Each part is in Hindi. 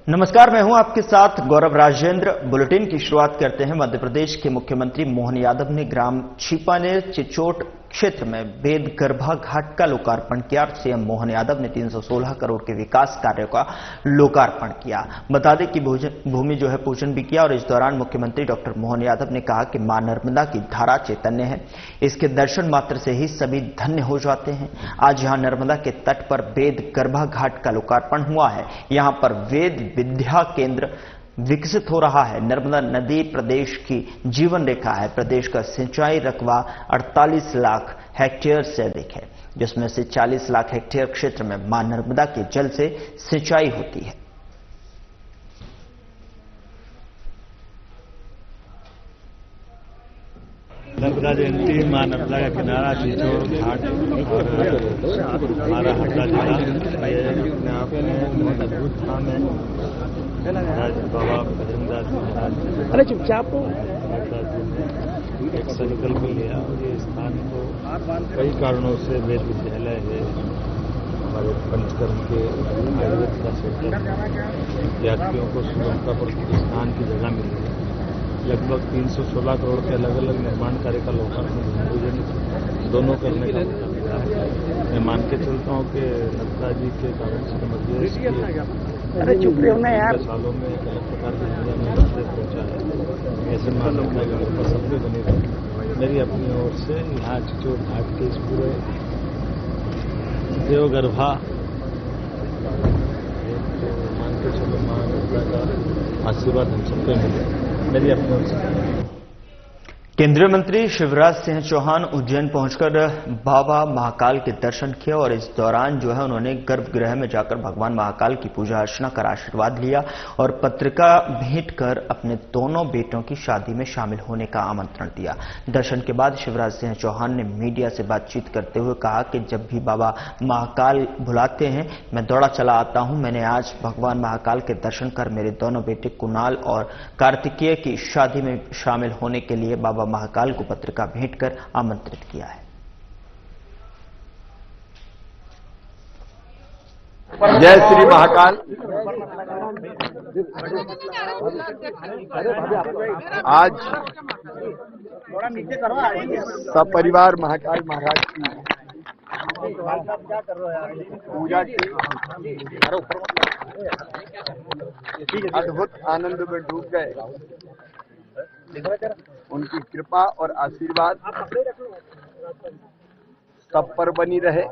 नमस्कार, मैं हूं आपके साथ गौरव राजेंद्र। बुलेटिन की शुरुआत करते हैं। मध्य प्रदेश के मुख्यमंत्री मोहन यादव ने ग्राम छिपानेर चिचोट क्षेत्र में बेदगर्भा घाट का लोकार्पण किया। सीएम मोहन यादव ने 316 करोड़ के विकास कार्यों का लोकार्पण किया। बता दें कि भूमि पूजन भी किया और इस दौरान मुख्यमंत्री डॉक्टर मोहन यादव ने कहा कि मां नर्मदा की धारा चैतन्य है, इसके दर्शन मात्र से ही सभी धन्य हो जाते हैं। आज यहां नर्मदा के तट पर बेदगर्भा घाट का लोकार्पण हुआ है। यहां पर वेद विद्या केंद्र विकसित हो रहा है। नर्मदा नदी प्रदेश की जीवन रेखा है। प्रदेश का सिंचाई रकबा 48 लाख हेक्टेयर से अधिक है, जिसमें से 40 लाख हेक्टेयर क्षेत्र में मां नर्मदा के जल से सिंचाई होती है। नर्मदा जयंती, मां नर्मदा का किनारा, चिचोट घाट और हमारा हरदा जिला ये अपने आप में बहुत अद्भुत काम है। बाबा भजनदास जी महाराज ने एक संकल्प लिया और ये स्थान को कई कारणों से वेद विद्यालय है, हमारे पंचकर्म के आयुर्वेद का सेंटर, विद्यार्थियों को सुगमतापूर्वक स्थान की जगह मिली है। लगभग 316 करोड़ के अलग अलग निर्माण कार्य का लोकार्पण दोनों करने का मौका मिला है। मैं मान के चलता हूँ कि नर्मदा जी के कारण से मध्य प्रदेश के सालों में एक अलग प्रकार की दुनिया में बदलाव पहुंचा है। ऐसे मां नर्मदा की कृपा सब पे बनी रही। मेरी अपनी ओर से यहाँ चिचोट घाट के इस पूरे देवगर्भा मान के चलो मां नर्मदा का आशीर्वाद हम सबको मिले। मेरी अपनी ओर से केंद्रीय मंत्री शिवराज सिंह चौहान उज्जैन पहुंचकर बाबा महाकाल के दर्शन किए और इस दौरान उन्होंने गर्भगृह में जाकर भगवान महाकाल की पूजा अर्चना कर आशीर्वाद लिया और पत्रिका भेंट कर अपने दोनों बेटों की शादी में शामिल होने का आमंत्रण दिया। दर्शन के बाद शिवराज सिंह चौहान ने मीडिया से बातचीत करते हुए कहा कि जब भी बाबा महाकाल बुलाते हैं मैं दौड़ा चला आता हूं। मैंने आज भगवान महाकाल के दर्शन कर मेरे दोनों बेटे कुणाल और कार्तिकेय की शादी में शामिल होने के लिए बाबा महाकाल को पत्रिका भेंट कर आमंत्रित किया है। जय श्री महाकाल। आज सपरिवार महाकाल महाराज की पूजा की अद्भुत आनंद में डूब गए। उनकी कृपा और आशीर्वाद सब पर बनी रहे।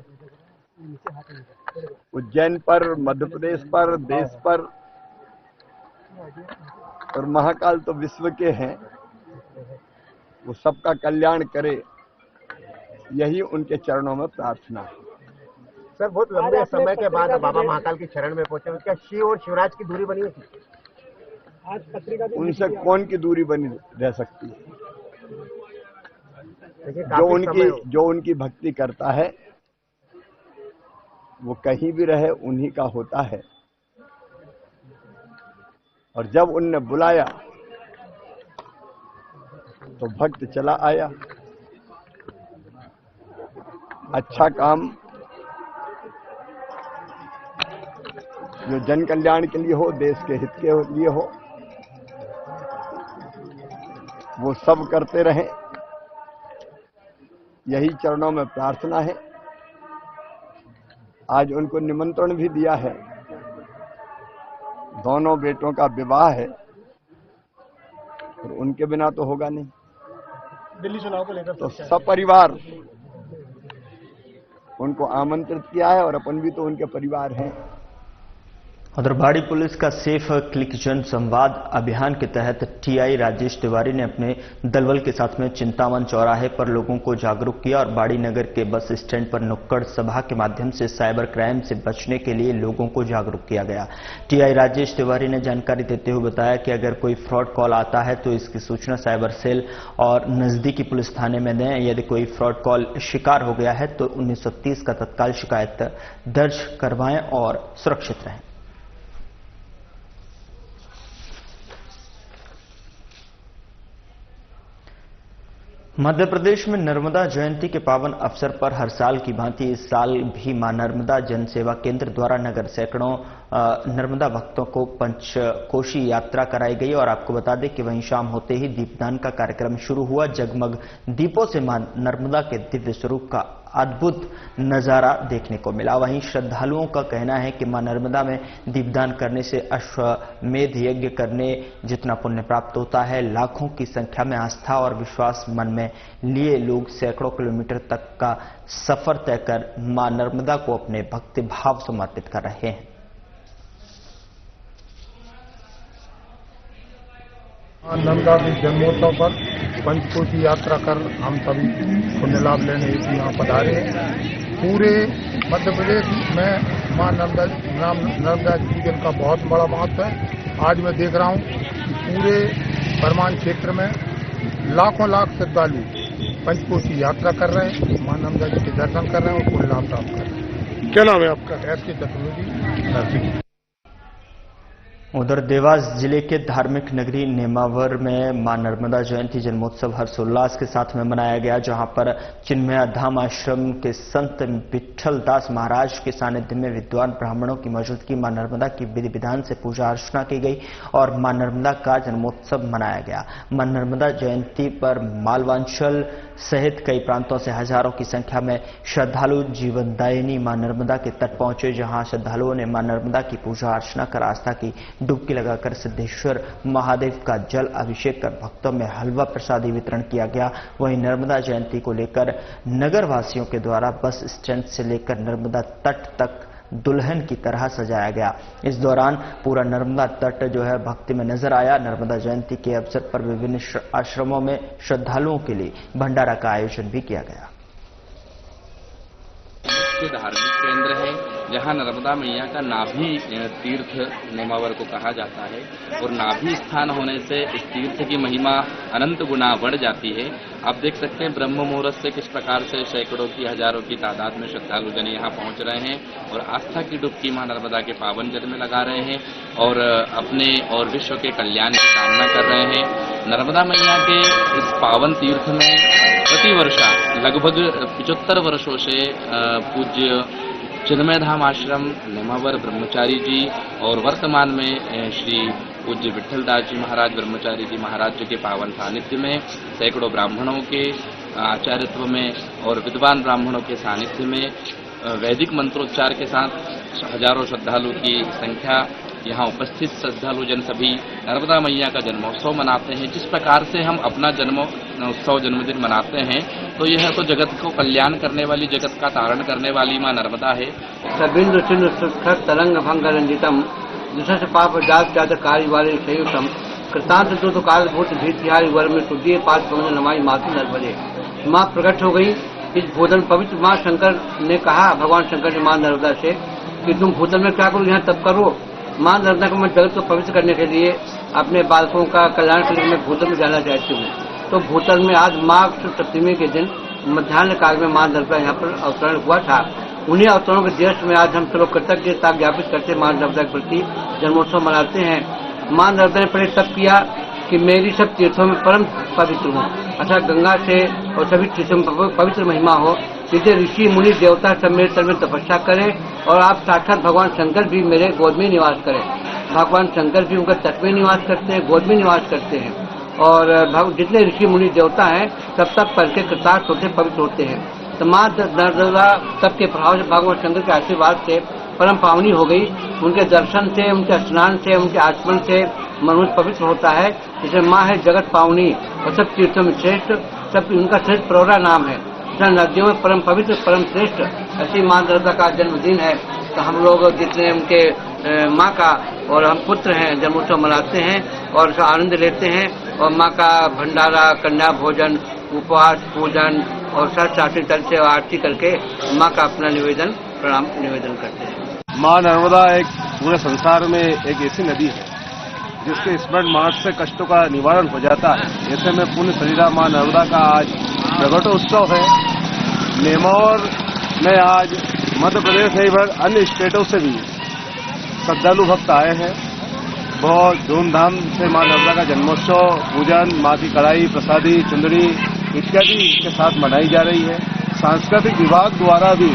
उज्जैन पर, मध्य प्रदेश पर, देश पर और महाकाल तो विश्व के हैं। वो सबका कल्याण करे, यही उनके चरणों में प्रार्थना है। सर, बहुत लंबे समय के बाद बाबा महाकाल की शरण में पहुंचे। क्या शिव और शिवराज की दूरी बनी होती? आज पत्रिका उनसे कौन की दूरी बनी रह सकती है? जो उनकी भक्ति करता है वो कहीं भी रहे उन्हीं का होता है। और जब उनने बुलाया तो भक्त चला आया। अच्छा काम जो जन कल्याण के लिए हो, देश के हित के लिए हो, वो सब करते रहें, यही चरणों में प्रार्थना है। आज उनको निमंत्रण भी दिया है। दोनों बेटों का विवाह है और उनके बिना तो होगा नहीं। दिल्ली चुनाव को लेकर तो सपरिवार उनको आमंत्रित किया है और अपन भी तो उनके परिवार हैं। उधर बाड़ी पुलिस का सेफ क्लिक जन संवाद अभियान के तहत टीआई राजेश तिवारी ने अपने दलबल के साथ में चिंतामन चौराहे पर लोगों को जागरूक किया और बाड़ी नगर के बस स्टैंड पर नुक्कड़ सभा के माध्यम से साइबर क्राइम से बचने के लिए लोगों को जागरूक किया गया। टीआई राजेश तिवारी ने जानकारी देते हुए बताया कि अगर कोई फ्रॉड कॉल आता है तो इसकी सूचना साइबर सेल और नजदीकी पुलिस थाने में दें। यदि कोई फ्रॉड कॉल शिकार हो गया है तो 1930 का तत्काल शिकायत दर्ज करवाएं और सुरक्षित रहें। मध्य प्रदेश में नर्मदा जयंती के पावन अवसर पर हर साल की भांति इस साल भी मां नर्मदा जन सेवा केंद्र द्वारा नगर सैकड़ों नर्मदा भक्तों को पंचकोशी यात्रा कराई गई। और आपको बता दें कि वहीं शाम होते ही दीपदान का कार्यक्रम शुरू हुआ। जगमग दीपों से मां नर्मदा के दिव्य स्वरूप का अद्भुत नजारा देखने को मिला। वहीं श्रद्धालुओं का कहना है कि मां नर्मदा में दीपदान करने से अश्वमेध यज्ञ करने जितना पुण्य प्राप्त होता है। लाखों की संख्या में आस्था और विश्वास मन में लिए लोग सैकड़ों किलोमीटर तक का सफर तय कर मां नर्मदा को अपने भक्ति भाव समर्पित कर रहे हैं। नर्मदा के जन्मोत्सव पर पंचकोशी यात्रा कर हम सभी पुण्य लाभ लेने हेतु यहाँ पधारे हैं। पूरे मध्य प्रदेश में मां नर्मदा जीवन का बहुत बड़ा महत्व है। आज मैं देख रहा हूँ कि पूरे बरमान क्षेत्र में लाखों लाख श्रद्धालु पंचकोशी यात्रा कर रहे हैं, मां नर्मदा जी के दर्शन कर रहे हैं और पुण्य लाभ प्राप्त कर रहे हैं। क्या नाम है आपका? एस.के. चतुर्वेदी। उधर देवास जिले के धार्मिक नगरी नेमावर में मां नर्मदा जयंती जन्मोत्सव हर्षोल्लास के साथ में मनाया गया, जहां पर चिन्मया धाम आश्रम के संत विठल दास महाराज के सानिध्य में विद्वान ब्राह्मणों की मौजूदगी मां नर्मदा की विधि विधान से पूजा अर्चना की गई और मां नर्मदा का जन्मोत्सव मनाया गया। मां नर्मदा जयंती पर मालवांचल सहित कई प्रांतों से हजारों की संख्या में श्रद्धालु जीवनदायिनी मां नर्मदा के तट पहुंचे, जहां श्रद्धालुओं ने मां नर्मदा की पूजा अर्चना कर आस्था की डुबकी लगाकर सिद्धेश्वर महादेव का जल अभिषेक कर भक्तों में हलवा प्रसादी वितरण किया गया। वहीं नर्मदा जयंती को लेकर नगर वासियों के द्वारा बस स्टैंड से लेकर नर्मदा तट तक दुल्हन की तरह सजाया गया। इस दौरान पूरा नर्मदा तट जो है भक्ति में नजर आया। नर्मदा जयंती के अवसर पर विभिन्न आश्रमों में श्रद्धालुओं के लिए भंडारा का आयोजन भी किया गया। धार्मिक केंद्र है जहां नर्मदा मैया का नाभि तीर्थ नेमावर को कहा जाता है और नाभि स्थान होने से इस तीर्थ की महिमा अनंत गुना बढ़ जाती है। आप देख सकते हैं ब्रह्म मुहूर्त से किस प्रकार से सैकड़ों की हजारों की तादाद में श्रद्धालु जन यहाँ पहुंच रहे हैं और आस्था की डुबकी मां नर्मदा के पावन जल में लगा रहे हैं और अपने और विश्व के कल्याण की कामना कर रहे हैं। नर्मदा मैया के इस पावन तीर्थ में प्रतिवर्षा लगभग 75 वर्षों से पूज्य चिन्मय धाम आश्रम नेमावर ब्रह्मचारी जी और वर्तमान में श्री पूज्य विठल दास जी महाराज ब्रह्मचारी जी महाराज जी के पावन सानिध्य में सैकड़ों ब्राह्मणों के आचार्यत्व में और विद्वान ब्राह्मणों के सानिध्य में वैदिक मंत्रोच्चार के साथ हजारों श्रद्धालु की संख्या यहाँ उपस्थित श्रद्धालु जन सभी नर्मदा मैया का जन्मोत्सव मनाते हैं। जिस प्रकार से हम अपना जन्मोत्सव जन्मदिन मनाते हैं तो यह तो जगत को कल्याण करने वाली, जगत का तारण करने वाली मां नर्मदा है। सबिंदु सिंधु सुखर तरंग भंग रंजितम दुष्ट पाप जात जात कार्य वाले संयुतम कृतांत दूत काल भूत भीतिहारी वर में सुदिए पाठ पवन नमाई मातु नर्मदे। माँ प्रकट हो गई इस भूतल पवित्र। माँ शंकर ने कहा, भगवान शंकर ने मां नर्मदा से कि तुम भूतल में क्या करो, यहाँ तप करो। मां नर्मदा को मैं जगत को पवित्र करने के लिए, अपने बालकों का कल्याण के लिए मैं भूतल में जाना चाहती हूँ। तो भूतल में आज माघ सप्तमी के दिन मध्याह्न काल में मां नर्मदा यहाँ पर अवतरण हुआ था। उन्हीं अवतरणों के देश में आज हम सब लोग कृतज्ञता ज्ञापित करते मां नर्मदा के प्रति जन्मोत्सव मनाते हैं। मां नर्मदा ने पहले तप किया कि मेरी सब तीर्थों में परम पवित्र हूँ, अर्थात गंगा से और सभी तीर्थों में पवित्र महिमा हो, जिसे ऋषि मुनि देवता सब मेरे तल में तपस्या करें और आप साक्षात भगवान शंकर भी मेरे गोद में निवास करें। भगवान शंकर भी उनका तट में निवास करते हैं, गोद में निवास करते हैं और जितने ऋषि मुनि देवता हैं सब तप करके कृतार्थ होते, पवित्र होते हैं। तो मां नर्मदा तप के प्रभाव से भगवान शंकर के आशीर्वाद से परम पावनी हो गई। उनके दर्शन से, उनके स्नान से, उनके आचमन से मनुष्य पवित्र होता है। जिसे माँ है जगत पावनी और सब तीर्थों में श्रेष्ठ, सब उनका श्रेष्ठ प्रौरा नाम है। नदियों में परम पवित्र परम श्रेष्ठ ऐसी मां नर्मदा का जन्मदिन है। तो हम लोग जितने उनके माँ का और हम पुत्र हैं जन्मोत्सव मनाते हैं और उसका आनंद लेते हैं और माँ का भंडारा, कन्या भोजन, उपवास, पूजन और साथी तल से आरती करके माँ का अपना निवेदन प्रणाम निवेदन करते हैं। मां नर्मदा एक पूरे संसार में एक ऐसी नदी है जिसके स्मरण मार्ग से कष्टों का निवारण हो जाता है। ऐसे में पुण्य शरीरा मां नर्मदा का आज प्रगटोत्सव है। नेमावर में आज मध्य प्रदेश नहीं भर अन्य स्टेटों से भी श्रद्धालु भक्त आए हैं। बहुत धूमधाम से मां नर्मदा का जन्मोत्सव, पूजन, माँ की कढ़ाई, प्रसादी, चुंदड़ी इत्यादि के साथ मनाई जा रही है। सांस्कृतिक विभाग द्वारा भी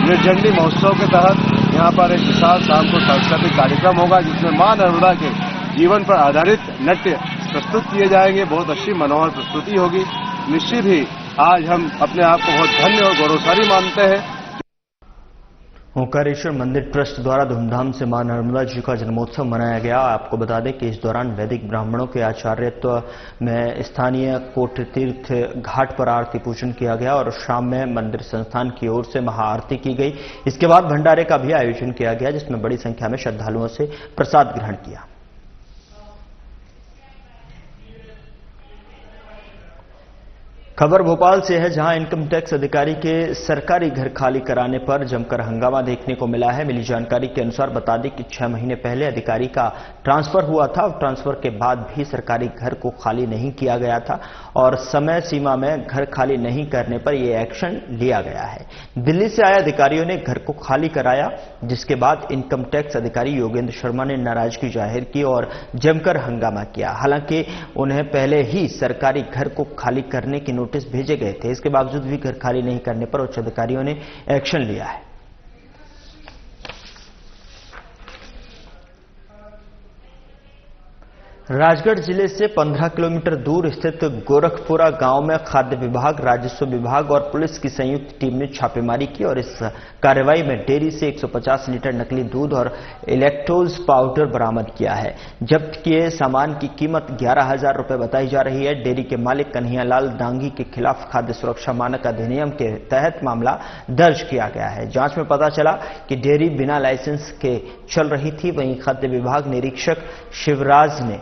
निर्जंडी महोत्सव के तहत यहाँ पर एक विशाल शाम को सांस्कृतिक कार्यक्रम होगा, जिसमें मां नर्मदा के जीवन पर आधारित नृत्य प्रस्तुत किए जाएंगे। बहुत अच्छी मनोहर प्रस्तुति होगी। निश्चित ही आज हम अपने आप को बहुत धन्य और गौरवशाली मानते हैं। ओंकारेश्वर मंदिर ट्रस्ट द्वारा धूमधाम से मां नर्मदा जी का जन्मोत्सव मनाया गया। आपको बता दें कि इस दौरान वैदिक ब्राह्मणों के आचार्यत्व में स्थानीय कोट तीर्थ घाट पर आरती पूजन किया गया और शाम में मंदिर संस्थान की ओर से महाआरती की गई। इसके बाद भंडारे का भी आयोजन किया गया, जिसमें बड़ी संख्या में श्रद्धालुओं से प्रसाद ग्रहण किया। खबर भोपाल से है, जहां इनकम टैक्स अधिकारी के सरकारी घर खाली कराने पर जमकर हंगामा देखने को मिला है। मिली जानकारी के अनुसार बता दें कि 6 महीने पहले अधिकारी का ट्रांसफर हुआ था और ट्रांसफर के बाद भी सरकारी घर को खाली नहीं किया गया था और समय सीमा में घर खाली नहीं करने पर यह एक्शन लिया गया है। दिल्ली से आए अधिकारियों ने घर को खाली कराया, जिसके बाद इनकम टैक्स अधिकारी योगेंद्र शर्मा ने नाराजगी जाहिर की और जमकर हंगामा किया। हालांकि उन्हें पहले ही सरकारी घर को खाली करने की नोटिस भेजे गए थे। इसके बावजूद भी घर खाली नहीं करने पर उच्च अधिकारियों ने एक्शन लिया है। राजगढ़ जिले से 15 किलोमीटर दूर स्थित गोरखपुरा गांव में खाद्य विभाग, राजस्व विभाग और पुलिस की संयुक्त टीम ने छापेमारी की और इस कार्रवाई में डेयरी से 150 लीटर नकली दूध और इलेक्ट्रोज पाउडर बरामद किया है। जब्त किए सामान की कीमत 11,000 रुपए बताई जा रही है। डेयरी के मालिक कन्हैयालाल डांगी के खिलाफ खाद्य सुरक्षा मानक अधिनियम के तहत मामला दर्ज किया गया है। जांच में पता चला कि डेयरी बिना लाइसेंस के चल रही थी। वहीं खाद्य विभाग निरीक्षक शिवराज ने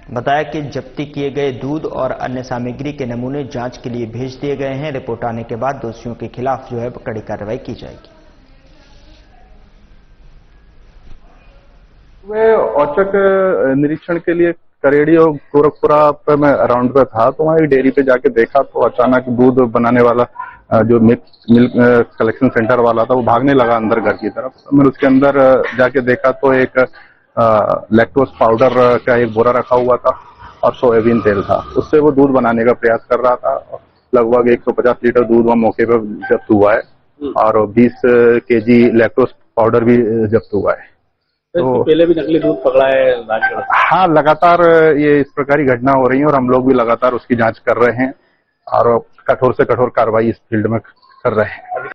बताया कि जब्ती किए गए दूध और अन्य सामग्री के नमूने जांच के लिए भेज दिए गए हैं। रिपोर्ट आने के बाद दोषियों के खिलाफ कड़ी कार्रवाई की जाएगी। मैं औचक निरीक्षण के लिए करेड़ी और गोरखपुरा पे मैं अराउंड पे था, तो वहाँ एक डेयरी पे जाके देखा तो अचानक दूध बनाने वाला जो मिल्क कलेक्शन सेंटर वाला था वो भागने लगा अंदर घर की तरफ। मैंने उसके अंदर जाके देखा तो एक लैक्टोज पाउडर का एक बोरा रखा हुआ था और सोयाबीन तेल था। उससे वो दूध बनाने का प्रयास कर रहा था। लगभग 150 लीटर दूध वहाँ मौके पर जब्त हुआ है और 20 केजी लैक्टोज पाउडर भी जब्त हुआ है। तो पहले भी नकली दूध पकड़ा है राजगढ़? हाँ, लगातार ये इस प्रकार की घटना हो रही है और हम लोग भी लगातार उसकी जांच कर रहे हैं और कठोर से कठोर कार्रवाई इस फील्ड में कर रहे हैं।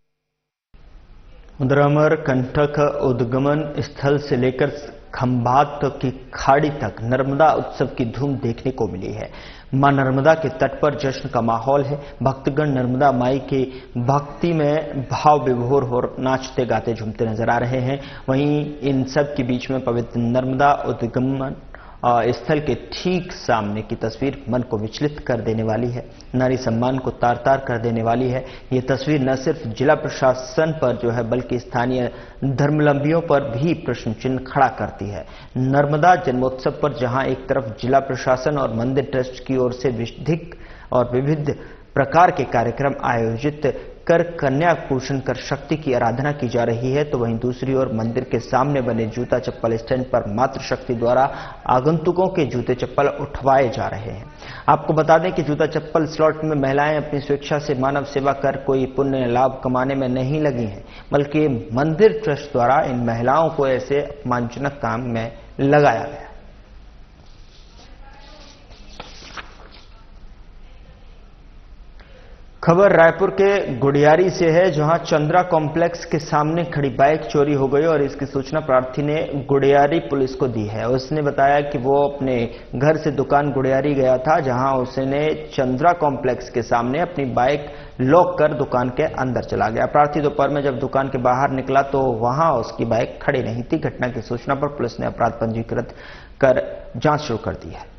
मुद्रामर कंटक उद्गमन स्थल से लेकर खंभात की खाड़ी तक नर्मदा उत्सव की धूम देखने को मिली है। मां नर्मदा के तट पर जश्न का माहौल है। भक्तगण नर्मदा माई की भक्ति में भाव विभोर हो नाचते गाते झूमते नजर आ रहे हैं। वहीं इन सब के बीच में पवित्र नर्मदा उद्गमन स्थल के ठीक सामने की तस्वीर मन को विचलित कर देने वाली है, नारी सम्मान को तार तार कर देने वाली है। ये तस्वीर न सिर्फ जिला प्रशासन पर बल्कि स्थानीय धर्मावलंबियों पर भी प्रश्न चिन्ह खड़ा करती है। नर्मदा जन्मोत्सव पर जहां एक तरफ जिला प्रशासन और मंदिर ट्रस्ट की ओर से विधिक और विविध प्रकार के कार्यक्रम आयोजित कर कन्या पूजन कर शक्ति की आराधना की जा रही है, तो वहीं दूसरी ओर मंदिर के सामने बने जूता चप्पल स्टैंड पर मातृशक्ति द्वारा आगंतुकों के जूते चप्पल उठवाए जा रहे हैं। आपको बता दें कि जूता चप्पल स्लॉट में महिलाएं अपनी स्वेच्छा से मानव सेवा कर कोई पुण्य लाभ कमाने में नहीं लगी हैं, बल्कि मंदिर ट्रस्ट द्वारा इन महिलाओं को ऐसे अपमानजनक काम में लगाया गया। खबर रायपुर के गुड़ियारी से है, जहां चंद्रा कॉम्प्लेक्स के सामने खड़ी बाइक चोरी हो गई और इसकी सूचना प्रार्थी ने गुड़ियारी पुलिस को दी है। उसने बताया कि वो अपने घर से दुकान गुड़ियारी गया था, जहां उसने चंद्रा कॉम्प्लेक्स के सामने अपनी बाइक लॉक कर दुकान के अंदर चला गया। प्रार्थी दोपहर में जब दुकान के बाहर निकला तो वहां उसकी बाइक खड़ी नहीं थी। घटना की सूचना पर पुलिस ने अपराध पंजीकृत कर जांच शुरू कर दी है।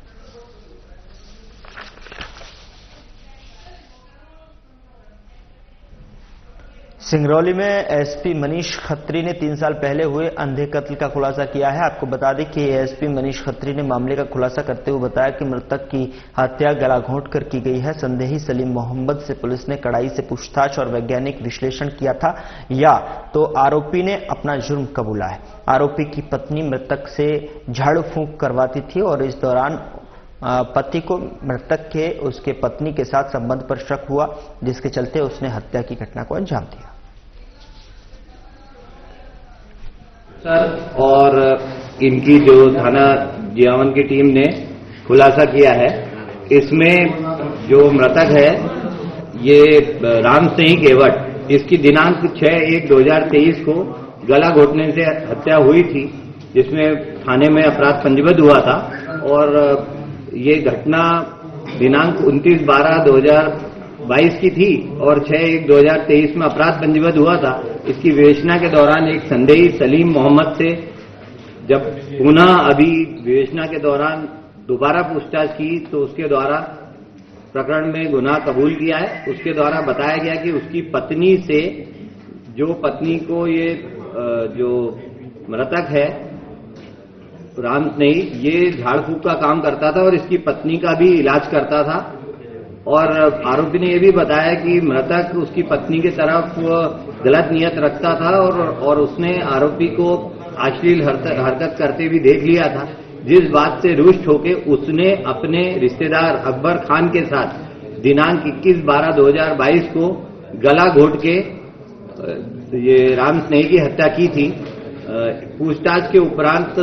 सिंगरौली में एसपी मनीष खत्री ने 3 साल पहले हुए अंधे कत्ल का खुलासा किया है। आपको बता दें कि एसपी मनीष खत्री ने मामले का खुलासा करते हुए बताया कि मृतक की हत्या गला घोंटकर की गई है। संदेही सलीम मोहम्मद से पुलिस ने कड़ाई से पूछताछ और वैज्ञानिक विश्लेषण किया था, या तो आरोपी ने अपना जुर्म कबूला है। आरोपी की पत्नी मृतक से झाड़ू फूंक करवाती थी और इस दौरान पति को मृतक के उसके पत्नी के साथ संबंध पर शक हुआ, जिसके चलते उसने हत्या की घटना को अंजाम दिया। सर और इनकी जो थाना जियावन की टीम ने खुलासा किया है, इसमें जो मृतक है ये राम सिंह केवट, इसकी दिनांक 6/1/2023 को गला घोटने से हत्या हुई थी, जिसमें थाने में अपराध पंजीबद्ध हुआ था। और ये घटना दिनांक 29/12/2022 की थी और 6/1/2023 में अपराध पंजीबद्ध हुआ था। इसकी विवेचना के दौरान एक संदेही सलीम मोहम्मद से जब पुनः अभी विवेचना के दौरान दोबारा पूछताछ की तो उसके द्वारा प्रकरण में गुनाह कबूल किया है। उसके द्वारा बताया गया कि उसकी पत्नी से, जो पत्नी को ये जो मृतक है राम स्नेही, ये झाड़ फूक का काम करता था और इसकी पत्नी का भी इलाज करता था। और आरोपी ने यह भी बताया कि मृतक उसकी पत्नी की तरफ गलत नियत रखता था और उसने आरोपी को अश्लील हरकत करते भी देख लिया था, जिस बात से रुष्ट होकर उसने अपने रिश्तेदार अकबर खान के साथ दिनांक 21/12/2022 को गला घोट के ये राम स्नेही की हत्या की थी। पूछताछ के उपरांत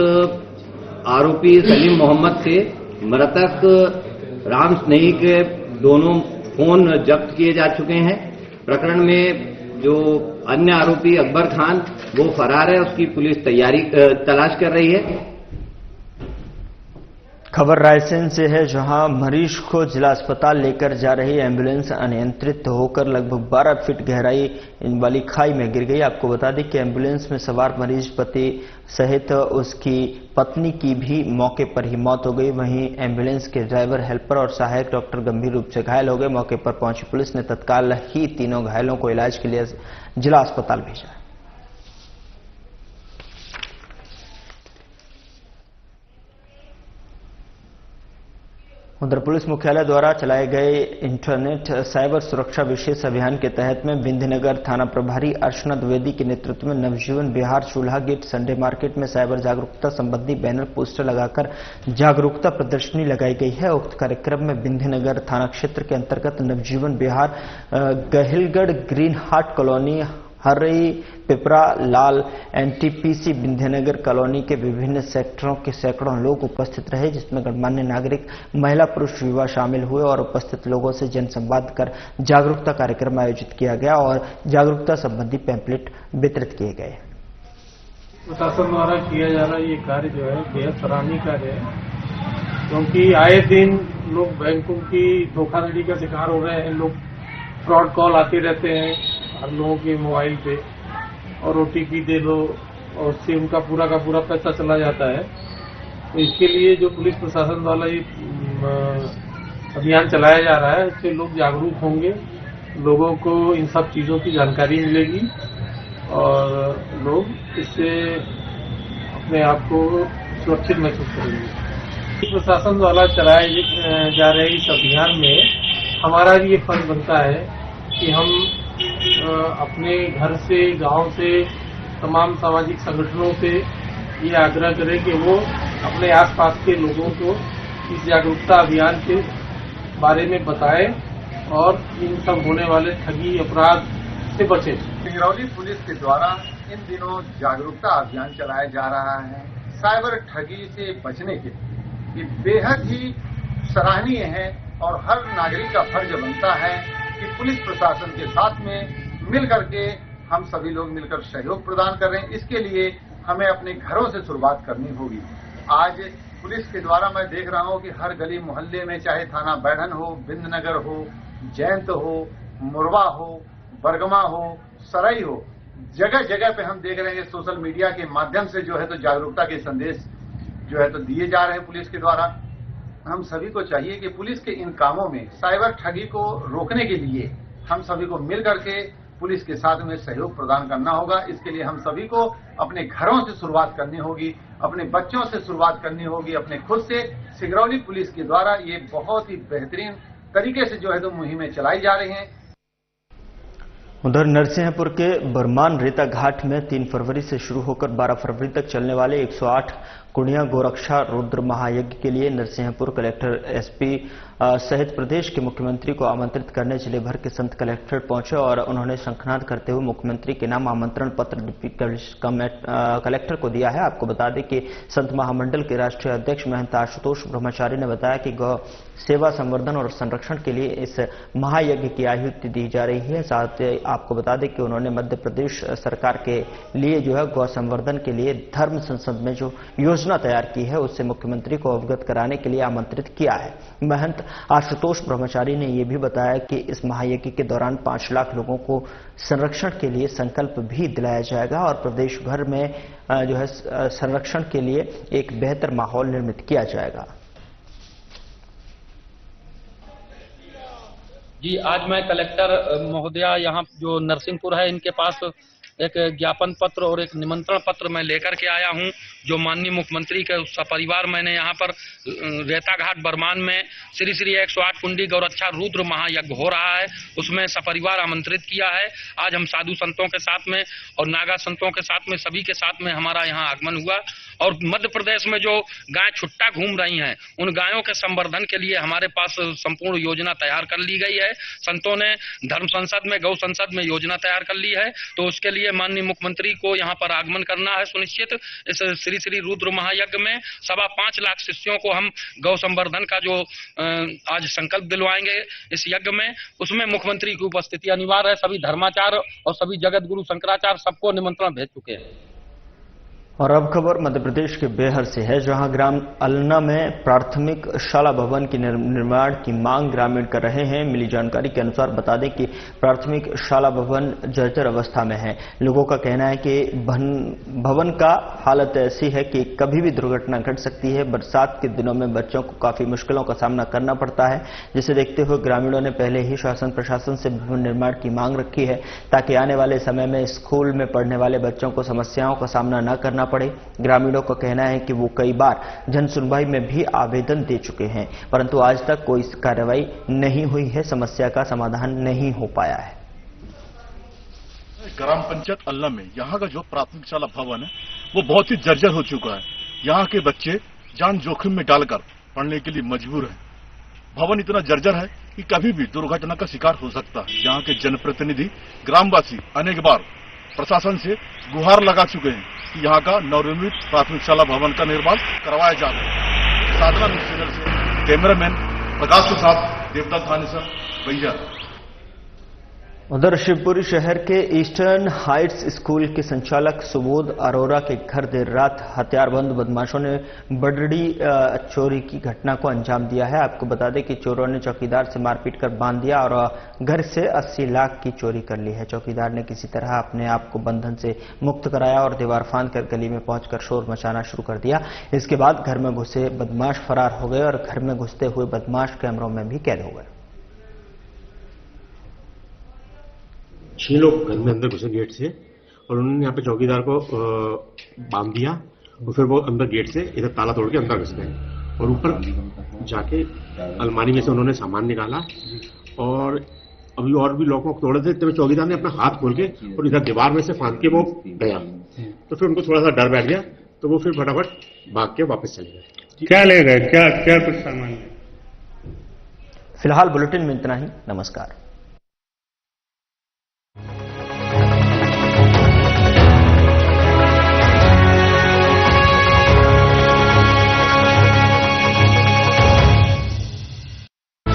आरोपी सलीम मोहम्मद से मृतक राम स्नेही के दोनों फोन जब्त किए जा चुके हैं। प्रकरण में जो अन्य आरोपी अकबर खान वो फरार है, उसकी पुलिस तलाश कर रही है। खबर रायसेन से है, जहां मरीज को जिला अस्पताल लेकर जा रही एम्बुलेंस अनियंत्रित होकर लगभग 12 फीट गहराई वाली खाई में गिर गई। आपको बता दें कि एम्बुलेंस में सवार मरीज पति सहित उसकी पत्नी की भी मौके पर ही मौत हो गई। वहीं एम्बुलेंस के ड्राइवर, हेल्पर और सहायक डॉक्टर गंभीर रूप से घायल हो गए। मौके पर पहुंची पुलिस ने तत्काल ही तीनों घायलों को इलाज के लिए जिला अस्पताल भेजा। उधर पुलिस मुख्यालय द्वारा चलाए गए इंटरनेट साइबर सुरक्षा विशेष अभियान के तहत में विंध्यनगर थाना प्रभारी अर्चना द्विवेदी के नेतृत्व में नवजीवन बिहार चूल्हा गेट संडे मार्केट में साइबर जागरूकता संबंधी बैनर पोस्टर लगाकर जागरूकता प्रदर्शनी लगाई गई है। उक्त कार्यक्रम में विंध्यनगर थाना क्षेत्र के अंतर्गत Navjeevan Bihar, Gahilgarh, green heart colony, Harrai, Pipra Lal, NTPC Vindhyanagar colony के विभिन्न सेक्टरों के सैकड़ों लोग उपस्थित रहे, जिसमें गणमान्य नागरिक, महिला, पुरुष, युवा शामिल हुए और उपस्थित लोगों से जनसंवाद कर जागरूकता कार्यक्रम आयोजित किया गया और जागरूकता संबंधी पैम्पलेट वितरित किए गए। प्रशासन द्वारा किया जा रहा ये कार्य जो है बेहद सराहनीय कार्य है, क्योंकि आए दिन लोग बैंकों की धोखाधड़ी का शिकार हो रहे हैं। लोग फ्रॉड कॉल आते रहते हैं हर लोगों के मोबाइल पे और ओटीपी दे दो और उससे उनका पूरा का पूरा पैसा चला जाता है। तो इसके लिए जो पुलिस प्रशासन द्वारा ये अभियान चलाया जा रहा है, इससे लोग जागरूक होंगे, लोगों को इन सब चीज़ों की जानकारी मिलेगी और लोग इससे अपने आप को सुरक्षित महसूस करेंगे। प्रशासन द्वारा चलाए जा रहे इस अभियान में हमारा भी ये फर्ज बनता है कि हम अपने घर से, गांव से, तमाम सामाजिक संगठनों से ये आग्रह करें कि वो अपने आसपास के लोगों को इस जागरूकता अभियान के बारे में बताएं और इन सब होने वाले ठगी अपराध से बचें। सिंगरौली पुलिस के द्वारा इन दिनों जागरूकता अभियान चलाया जा रहा है साइबर ठगी से बचने के लिए। ये बेहद ही सराहनीय है और हर नागरिक का फर्ज बनता है कि पुलिस प्रशासन के साथ में मिल करके हम सभी लोग मिलकर सहयोग प्रदान कर रहे हैं। इसके लिए हमें अपने घरों से शुरुआत करनी होगी। आज पुलिस के द्वारा मैं देख रहा हूं कि हर गली मोहल्ले में, चाहे थाना बैढ़न हो, विंध्यनगर हो, जयंत हो, मुरवा हो, बरगमा हो, सरई हो, जगह जगह पे हम देख रहे हैं सोशल मीडिया के माध्यम से जो है तो जागरूकता के संदेश जो है तो दिए जा रहे हैं पुलिस के द्वारा। हम सभी को चाहिए कि पुलिस के इन कामों में साइबर ठगी को रोकने के लिए हम सभी को मिल करके पुलिस के साथ में सहयोग प्रदान करना होगा। इसके लिए हम सभी को अपने घरों से शुरुआत करनी होगी, अपने बच्चों से शुरुआत करनी होगी, अपने खुद से। सिंगरौली पुलिस के द्वारा ये बहुत ही बेहतरीन तरीके से जो है तो मुहिमें चलाई जा रही हैं। उधर नरसिंहपुर के बरमान रेता घाट में 3 फरवरी से शुरू होकर 12 फरवरी तक चलने वाले 108 कुणिया गोरक्षा रुद्र महायज्ञ के लिए नरसिंहपुर कलेक्टर एसपी सहित प्रदेश के मुख्यमंत्री को आमंत्रित करने जिले भर के संत कलेक्टर पहुंचे और उन्होंने शंखनाद करते हुए मुख्यमंत्री के नाम आमंत्रण पत्र डिप्टी कलेक्टर को दिया है। आपको बता दें कि संत महामंडल के राष्ट्रीय अध्यक्ष महंत आशुतोष ब्रह्मचारी ने बताया कि गौ सेवा संवर्धन और संरक्षण के लिए इस महायज्ञ की आहुति दी जा रही है। साथ ही आपको बता दें कि उन्होंने मध्य प्रदेश सरकार के लिए जो है गौ संवर्धन के लिए धर्म संसद में जो योजना तैयार की है उससे मुख्यमंत्री को अवगत कराने के लिए आमंत्रित किया है। महंत आशुतोष ब्रह्मचारी ने यह भी बताया कि इस महायज्ञ के दौरान 5 लाख लोगों को संरक्षण के लिए संकल्प भी दिलाया जाएगा और प्रदेश भर में जो है संरक्षण के लिए एक बेहतर माहौल निर्मित किया जाएगा। जी, आज मैं कलेक्टर महोदया यहाँ जो नरसिंहपुर है इनके पास एक ज्ञापन पत्र और एक निमंत्रण पत्र मैं लेकर के आया हूँ। जो माननीय मुख्यमंत्री के सपरिवार मैंने यहाँ पर रेताघाट बरमान में श्री श्री 108 कुंडी गौरक्षा रुद्र महायज्ञ हो रहा है, उसमें सपरिवार आमंत्रित किया है। आज हम साधु संतों के साथ में और नागा संतों के साथ में सभी के साथ में हमारा यहाँ आगमन हुआ और मध्य प्रदेश में जो गाय छुट्टा घूम रही हैं उन गायों के संवर्धन के लिए हमारे पास संपूर्ण योजना तैयार कर ली गई है। संतों ने धर्म संसद में गौ संसद में योजना तैयार कर ली है, तो उसके लिए माननीय मुख्यमंत्री को यहाँ पर आगमन करना है सुनिश्चित। इस श्री श्री रुद्र महायज्ञ में 5.25 लाख शिष्यों को हम गौ संवर्धन का जो आज संकल्प दिलवाएंगे इस यज्ञ में, उसमें मुख्यमंत्री की उपस्थिति अनिवार्य है। सभी धर्माचार्य और सभी जगत गुरु शंकराचार्य सबको निमंत्रण भेज चुके हैं। और अब खबर मध्य प्रदेश के बेहर से है, जहां ग्राम अलना में प्राथमिक शाला भवन के निर्माण की मांग ग्रामीण कर रहे हैं। मिली जानकारी के अनुसार बता दें कि प्राथमिक शाला भवन जर्जर अवस्था में है। लोगों का कहना है कि भवन का हालत ऐसी है कि कभी भी दुर्घटना घट सकती है। बरसात के दिनों में बच्चों को काफी मुश्किलों का सामना करना पड़ता है, जिसे देखते हुए ग्रामीणों ने पहले ही शासन प्रशासन से भवन निर्माण की मांग रखी है ताकि आने वाले समय में स्कूल में पढ़ने वाले बच्चों को समस्याओं का सामना न करना पड़े। ग्रामीणों का कहना है कि वो कई बार जन सुनवाई में भी आवेदन दे चुके हैं, परंतु आज तक कोई कार्रवाई नहीं हुई है, समस्या का समाधान नहीं हो पाया है। ग्राम पंचायत अल्ला में यहाँ का जो प्राथमिक शाला भवन है वो बहुत ही जर्जर हो चुका है। यहाँ के बच्चे जान जोखिम में डालकर पढ़ने के लिए मजबूर हैं। भवन इतना जर्जर है कि कभी भी दुर्घटना का शिकार हो सकता है। यहाँ के जनप्रतिनिधि ग्रामवासी अनेक बार प्रशासन से गुहार लगा चुके हैं कि यहाँ का नवनिर्मित प्राथमिक शाला भवन का निर्माण करवाया जाए। साधना न्यूज चैनल से कैमरामैन प्रकाश के साथ देवता थानेसर भैया। उधर शिवपुरी शहर के ईस्टर्न हाइट्स स्कूल के संचालक सुबोध अरोरा के घर देर रात हथियारबंद बदमाशों ने बड़ी चोरी की घटना को अंजाम दिया है। आपको बता दें कि चोरों ने चौकीदार से मारपीट कर बांध दिया और घर से 80 लाख की चोरी कर ली है। चौकीदार ने किसी तरह अपने आप को बंधन से मुक्त कराया और दीवार फांद कर गली में पहुंचकर शोर मचाना शुरू कर दिया। इसके बाद घर में घुसे बदमाश फरार हो गए और घर में घुसते हुए बदमाश कैमरों में भी कैद हो गए। 6 लोग घर में अंदर घुसे गेट से और उन्होंने यहाँ पे चौकीदार को बांध दिया और फिर वो अंदर गेट से इधर ताला तोड़ के अंदर घुस गए और ऊपर जाके अलमारी में से उन्होंने सामान निकाला और अभी और भी लॉक वॉक तोड़े थे। तब चौकीदार ने अपना हाथ खोल के और इधर दीवार में से फांद के वो गया, तो फिर उनको थोड़ा सा डर बैठ गया, तो वो फिर फटाफट भाग के वापस चले गए। क्या ले गए, क्या कुछ सामान? फिलहाल बुलेटिन में इतना ही। नमस्कार।